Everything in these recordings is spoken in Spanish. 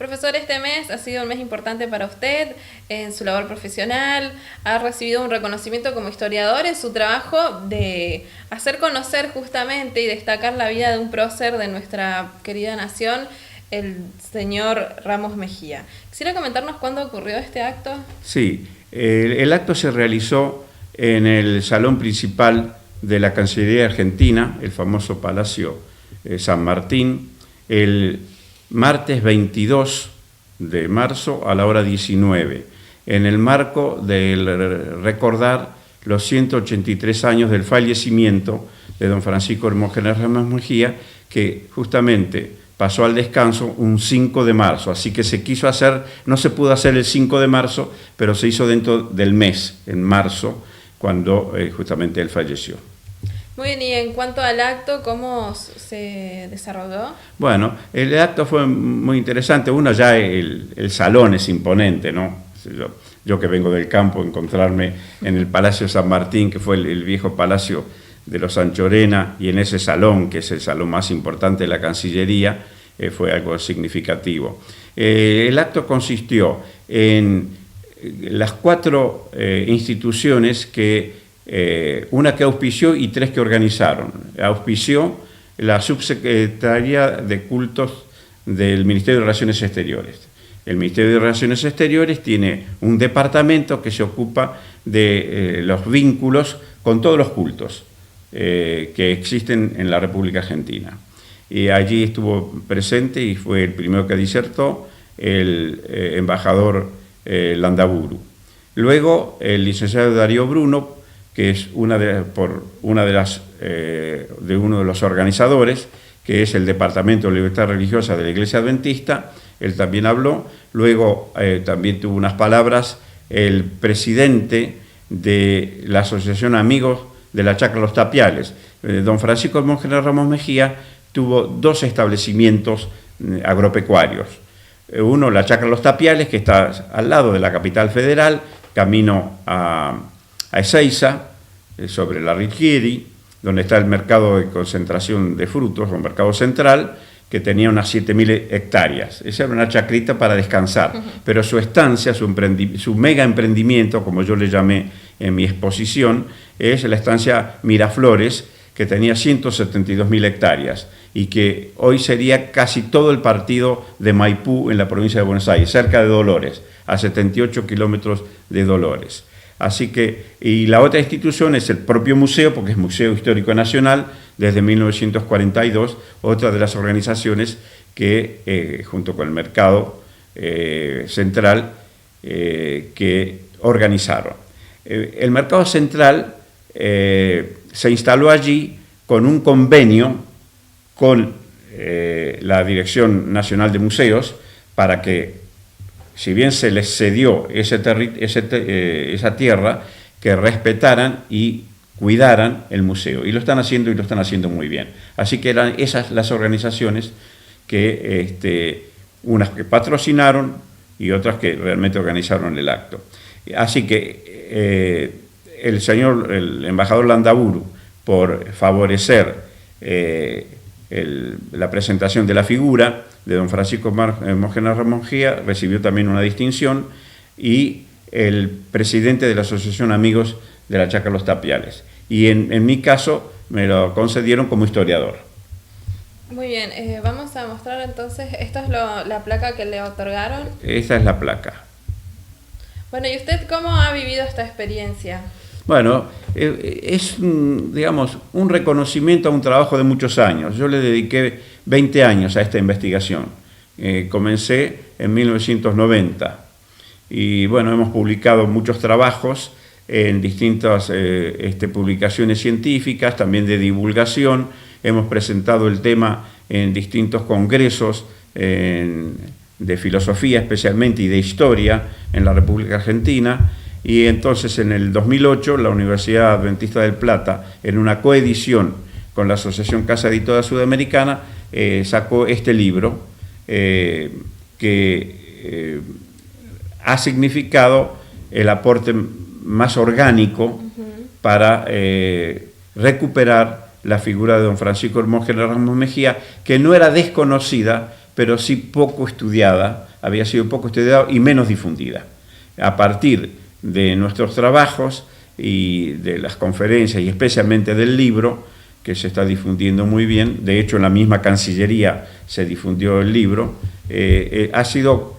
Profesor, este mes ha sido un mes importante para usted en su labor profesional. Ha recibido un reconocimiento como historiador en su trabajo de hacer conocer justamente y destacar la vida de un prócer de nuestra querida nación, el señor Ramos Mejía. ¿Quisiera comentarnos cuándo ocurrió este acto? Sí, el acto se realizó en el salón principal de la Cancillería Argentina, el famoso Palacio San Martín, el martes 22 de marzo a la hora 19, en el marco de recordar los 183 años del fallecimiento de don Francisco Hermógenes Ramos Mejía, que justamente pasó al descanso un 5 de marzo, así que se quiso hacer, no se pudo hacer el 5 de marzo, pero se hizo dentro del mes, en marzo, cuando justamente él falleció. Muy bien, y en cuanto al acto, ¿cómo se desarrolló? Bueno, el acto fue muy interesante. Uno, ya el salón es imponente, ¿no? Yo que vengo del campo, encontrarme en el Palacio San Martín, que fue el viejo palacio de los Anchorena, y en ese salón, que es el salón más importante de la Cancillería, fue algo significativo. El acto consistió en las 4 instituciones que una que auspició y 3 que organizaron. Auspició la Subsecretaría de Cultos del Ministerio de Relaciones Exteriores. El Ministerio de Relaciones Exteriores tiene un departamento que se ocupa de los vínculos con todos los cultos que existen en la República Argentina. Y allí estuvo presente y fue el primero que disertó el embajador Landaburu. Luego el licenciado Darío Bruno, que es uno de los organizadores, que es el Departamento de Libertad Religiosa de la Iglesia Adventista. Él también habló. Luego también tuvo unas palabras el presidente de la Asociación Amigos de la Chacra Los Tapiales. Don Francisco Hermógenes Ramos Mejía tuvo 2 establecimientos agropecuarios. Uno, la Chacra Los Tapiales, que está al lado de la capital federal, camino a Ezeiza, sobre la Richieri, donde está el mercado de concentración de frutos, o mercado central, que tenía unas 7.000 hectáreas. Esa era una chacrita para descansar, pero su estancia, su mega emprendimiento, como yo le llamé en mi exposición, es la estancia Miraflores, que tenía 172.000 hectáreas y que hoy sería casi todo el partido de Maipú en la provincia de Buenos Aires, cerca de Dolores, a 78 kilómetros de Dolores. Así que, y la otra institución es el propio museo, porque es Museo Histórico Nacional, desde 1942, otra de las organizaciones que, junto con el Mercado Central, que organizaron. El Mercado Central se instaló allí con un convenio con la Dirección Nacional de Museos para que, si bien se les cedió esa tierra, que respetaran y cuidaran el museo. Y lo están haciendo muy bien. Así que eran esas las organizaciones que, unas que patrocinaron y otras que realmente organizaron el acto. Así que el embajador Landaburu, por favorecer la presentación de la figura de don Francisco Hermógenes Ramos Mejía, recibió también una distinción, y el presidente de la Asociación Amigos de la Chacra Los Tapiales. Y en mi caso me lo concedieron como historiador. Muy bien, vamos a mostrar entonces, ¿esta es la placa que le otorgaron? Esta es la placa. Bueno, ¿y usted cómo ha vivido esta experiencia? Bueno, es, digamos, un reconocimiento a un trabajo de muchos años. Yo le dediqué 20 años a esta investigación. Comencé en 1990 y, bueno, hemos publicado muchos trabajos en distintas publicaciones científicas, también de divulgación. Hemos presentado el tema en distintos congresos de filosofía especialmente y de historia en la República Argentina. Y entonces en el 2008 la Universidad Adventista del Plata, en una coedición con la Asociación Casa Editora Sudamericana, sacó este libro que ha significado el aporte más orgánico para recuperar la figura de don Francisco Hermógenes Ramos Mejía, que no era desconocida, pero sí poco estudiada había sido poco estudiada y menos difundida. A partir de nuestros trabajos y de las conferencias y especialmente del libro, que se está difundiendo muy bien, de hecho en la misma Cancillería se difundió el libro, ha sido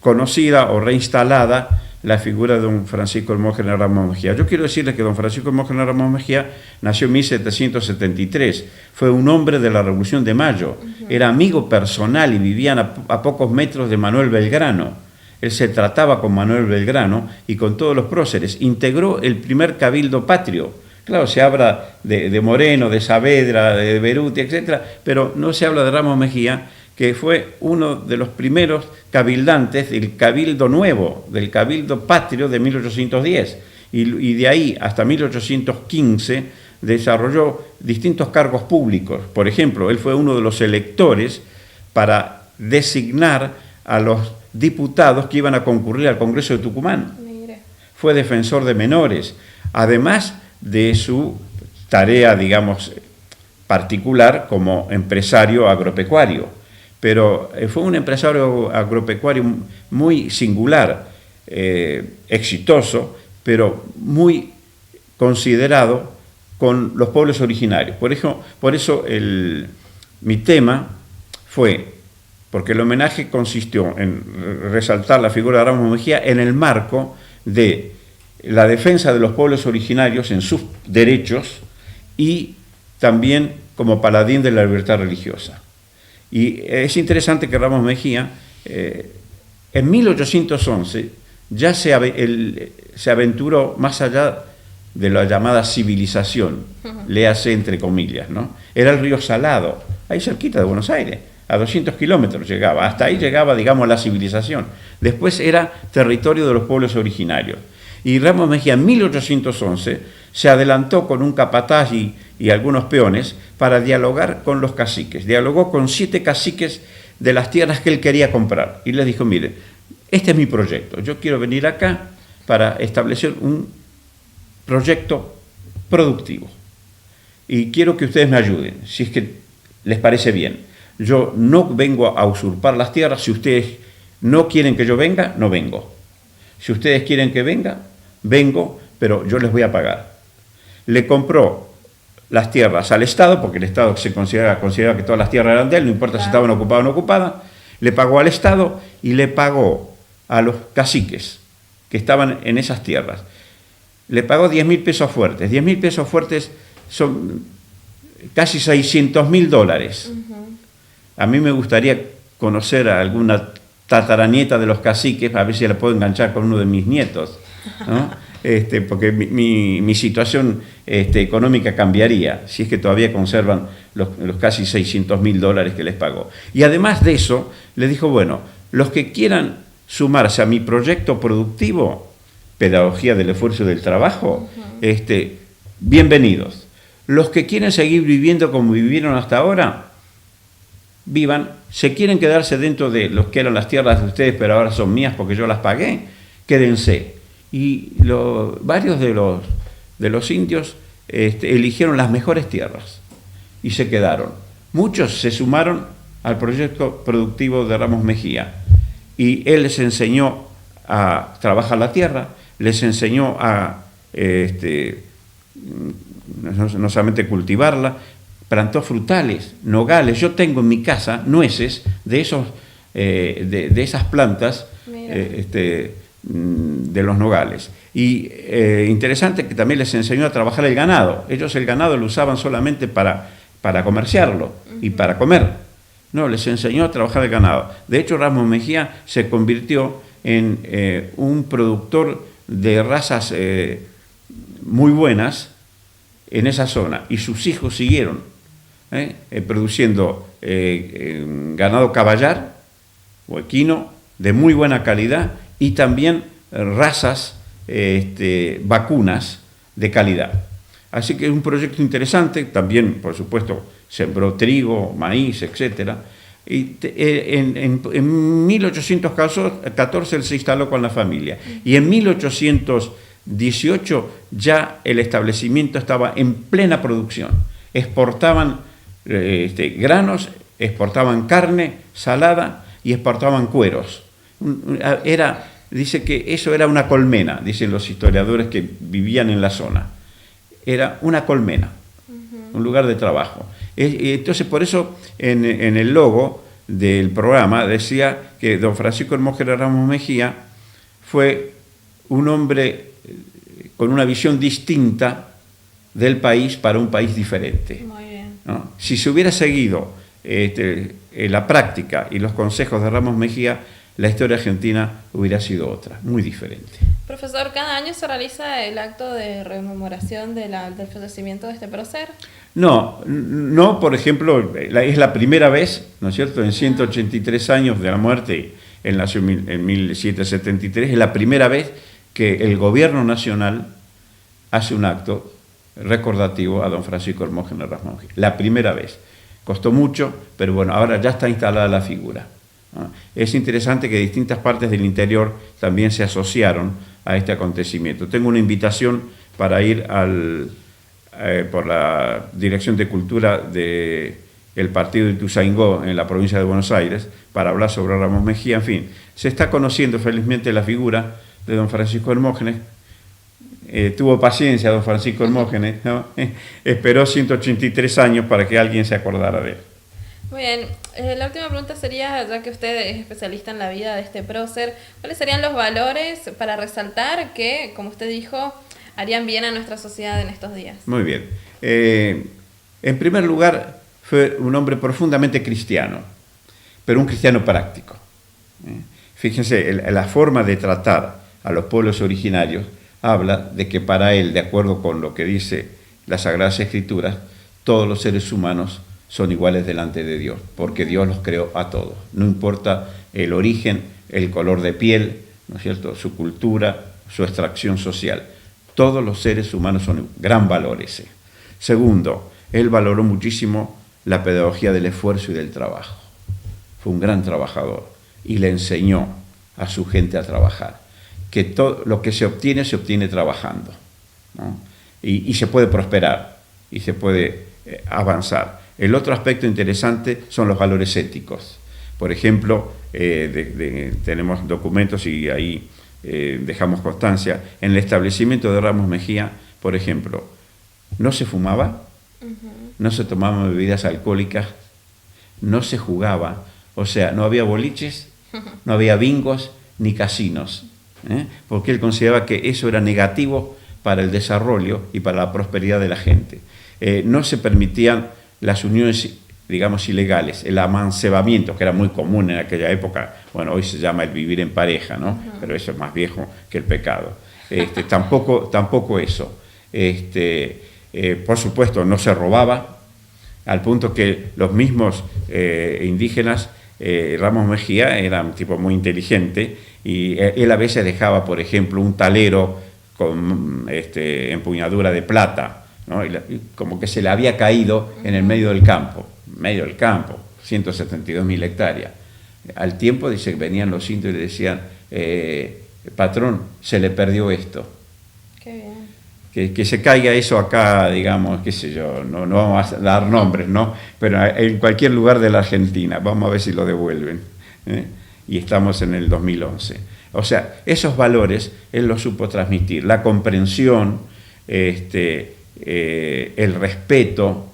conocida o reinstalada la figura de don Francisco Hermógenes Ramos Mejía. Yo quiero decirles que don Francisco Hermógenes Ramos Mejía nació en 1773, fue un hombre de la Revolución de Mayo, era amigo personal y vivían a pocos metros de Manuel Belgrano. Él se trataba con Manuel Belgrano y con todos los próceres, integró el primer cabildo patrio. Claro, se habla de Moreno, de Saavedra, de Beruti, etc., pero no se habla de Ramos Mejía, que fue uno de los primeros cabildantes del Cabildo Nuevo, del Cabildo Patrio de 1810. Y de ahí hasta 1815 desarrolló distintos cargos públicos. Por ejemplo, él fue uno de los electores para designar a los diputados que iban a concurrir al Congreso de Tucumán. Mire. Fue defensor de menores, además de su tarea, digamos, particular como empresario agropecuario. Pero fue un empresario agropecuario muy singular, exitoso, pero muy considerado con los pueblos originarios. Por eso mi tema fue, porque el homenaje consistió en resaltar la figura de Ramos Mejía en el marco de la defensa de los pueblos originarios en sus derechos y también como paladín de la libertad religiosa. Y es interesante que Ramos Mejía, en 1811, ya se aventuró más allá de la llamada civilización, léase entre comillas, ¿no? Era el río Salado, ahí cerquita de Buenos Aires, a 200 kilómetros llegaba, hasta ahí llegaba, digamos, la civilización. Después era territorio de los pueblos originarios. Y Ramos Mejía en 1811 se adelantó con un capataz y algunos peones para dialogar con los caciques. Dialogó con 7 caciques de las tierras que él quería comprar. Y les dijo, mire, este es mi proyecto. Yo quiero venir acá para establecer un proyecto productivo. Y quiero que ustedes me ayuden, si es que les parece bien. Yo no vengo a usurpar las tierras. Si ustedes no quieren que yo venga, no vengo. Si ustedes quieren que venga, vengo, pero yo les voy a pagar. Le compró las tierras al Estado, porque el Estado se consideraba que todas las tierras eran de él, no importa si estaban ocupadas o no ocupadas, le pagó al Estado y le pagó a los caciques que estaban en esas tierras. Le pagó 10.000 pesos fuertes. 10.000 pesos fuertes son casi $600.000. A mí me gustaría conocer a alguna tataranieta de los caciques, a ver si la puedo enganchar con uno de mis nietos, ¿no? Porque mi situación económica cambiaría si es que todavía conservan los casi $600.000 que les pagó. Y además de eso, le dijo, bueno, los que quieran sumarse a mi proyecto productivo, Pedagogía del Esfuerzo y del Trabajo, bienvenidos. Los que quieren seguir viviendo como vivieron hasta ahora, vivan. Se quieren quedarse dentro de los que eran las tierras de ustedes, pero ahora son mías porque yo las pagué, quédense. Y varios de los indios eligieron las mejores tierras y se quedaron. Muchos se sumaron al proyecto productivo de Ramos Mejía y él les enseñó a trabajar la tierra, les enseñó a no solamente cultivarla, plantó frutales, nogales. Yo tengo en mi casa nueces de esas plantas de los nogales. Y interesante que también les enseñó a trabajar el ganado. Ellos el ganado lo usaban solamente para comerciarlo y para comer. No, les enseñó a trabajar el ganado. De hecho, Ramos Mejía se convirtió en un productor de razas muy buenas en esa zona. Y sus hijos siguieron produciendo ganado caballar o equino de muy buena calidad y también razas vacunas de calidad. Así que es un proyecto interesante. También, por supuesto, sembró trigo, maíz, etc. Y en 1814 él se instaló con la familia. Y en 1818 ya el establecimiento estaba en plena producción. Exportaban granos, exportaban carne salada y exportaban cueros. Dice que eso era una colmena, dicen los historiadores que vivían en la zona. Era una colmena, un lugar de trabajo. Entonces, por eso en el logo del programa decía que don Francisco Hermógenes Ramos Mejía fue un hombre con una visión distinta del país para un país diferente. Muy bien. ¿No? Si se hubiera seguido la práctica y los consejos de Ramos Mejía, la historia argentina hubiera sido otra, muy diferente. Profesor, ¿cada año se realiza el acto de rememoración del fallecimiento de este prócer? No, por ejemplo, es la primera vez, ¿no es cierto?, en 183 años de la muerte, él nació en 1773, es la primera vez que el gobierno nacional hace un acto recordativo a don Francisco Hermógenes Ramos Mejía. La primera vez. Costó mucho, pero bueno, ahora ya está instalada la figura. Es interesante que distintas partes del interior también se asociaron a este acontecimiento. Tengo una invitación para ir por la Dirección de Cultura del partido de Ituzaingó en la provincia de Buenos Aires para hablar sobre Ramos Mejía. En fin, se está conociendo felizmente la figura de don Francisco Hermógenes. Tuvo paciencia don Francisco Hermógenes, ¿no? Esperó 183 años para que alguien se acordara de él. Muy bien, la última pregunta sería, ya que usted es especialista en la vida de este prócer, ¿cuáles serían los valores para resaltar que, como usted dijo, harían bien a nuestra sociedad en estos días? Muy bien. En primer lugar, fue un hombre profundamente cristiano, pero un cristiano práctico. Fíjense, la forma de tratar a los pueblos originarios habla de que para él, de acuerdo con lo que dice las Sagradas Escrituras, todos los seres humanos son iguales delante de Dios, porque Dios los creó a todos. No importa el origen, el color de piel, ¿no es cierto?, su cultura, su extracción social. Todos los seres humanos son gran valor ese. Segundo, él valoró muchísimo la pedagogía del esfuerzo y del trabajo. Fue un gran trabajador y le enseñó a su gente a trabajar. Que todo lo que se obtiene trabajando, ¿no? Y se puede prosperar y se puede avanzar. El otro aspecto interesante son los valores éticos. Por ejemplo, tenemos documentos y ahí dejamos constancia. En el establecimiento de Ramos Mejía, por ejemplo, no se fumaba, no se tomaban bebidas alcohólicas, no se jugaba, o sea, no había boliches, no había bingos ni casinos, porque él consideraba que eso era negativo para el desarrollo y para la prosperidad de la gente. No se permitían las uniones, digamos, ilegales, el amancebamiento, que era muy común en aquella época. Bueno, hoy se llama el vivir en pareja, ¿no? Pero eso es más viejo que el pecado. Tampoco eso. Por supuesto, no se robaba, al punto que los mismos indígenas, Ramos Mejía era un tipo muy inteligente, y él a veces dejaba, por ejemplo, un talero con empuñadura de plata, ¿no? Y como que se le había caído en el medio del campo, 172.000 hectáreas. Al tiempo, dice, venían los indios y le decían, patrón, se le perdió esto. Qué bien. Que se caiga eso acá, digamos, qué sé yo, no vamos a dar nombres, ¿no? Pero en cualquier lugar de la Argentina, vamos a ver si lo devuelven. Y estamos en el 2011. O sea, esos valores él los supo transmitir, la comprensión, el respeto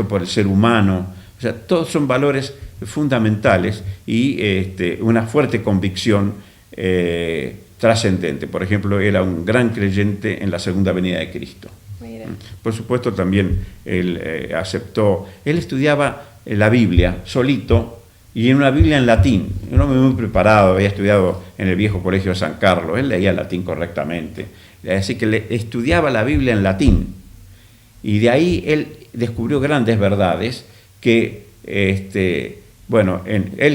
por el ser humano, o sea, todos son valores fundamentales y una fuerte convicción trascendente. Por ejemplo, era un gran creyente en la segunda venida de Cristo. Mira. Por supuesto, también él estudiaba la Biblia solito, y en una Biblia en latín. Un hombre muy preparado, había estudiado en el viejo colegio de San Carlos, él leía latín correctamente, así que estudiaba la Biblia en latín, y de ahí él descubrió grandes verdades que, él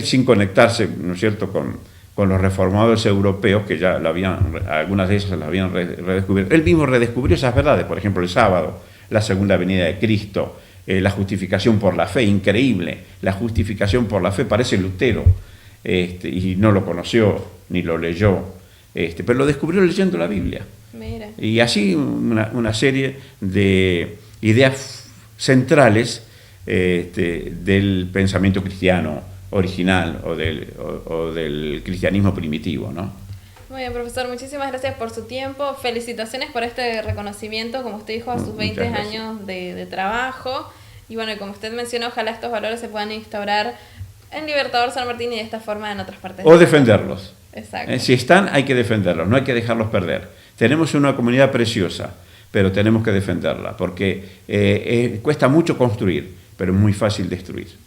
sin conectarse, ¿no es cierto?, con los reformadores europeos, que ya algunas de esas las habían redescubierto, él mismo redescubrió esas verdades, por ejemplo, el sábado, la segunda venida de Cristo, la justificación por la fe, increíble, la justificación por la fe, parece Lutero, y no lo conoció, ni lo leyó, pero lo descubrió leyendo la Biblia. Mira. Y así una serie de ideas centrales del pensamiento cristiano original o del cristianismo primitivo, ¿no? Muy bien, profesor, muchísimas gracias por su tiempo. Felicitaciones por este reconocimiento, como usted dijo, a sus 20 años de trabajo. Y bueno, como usted mencionó, ojalá estos valores se puedan instaurar en Libertador San Martín y de esta forma en otras partes. O defenderlos. Exacto. Si están, hay que defenderlos, no hay que dejarlos perder. Tenemos una comunidad preciosa, pero tenemos que defenderla, porque cuesta mucho construir, pero es muy fácil destruir.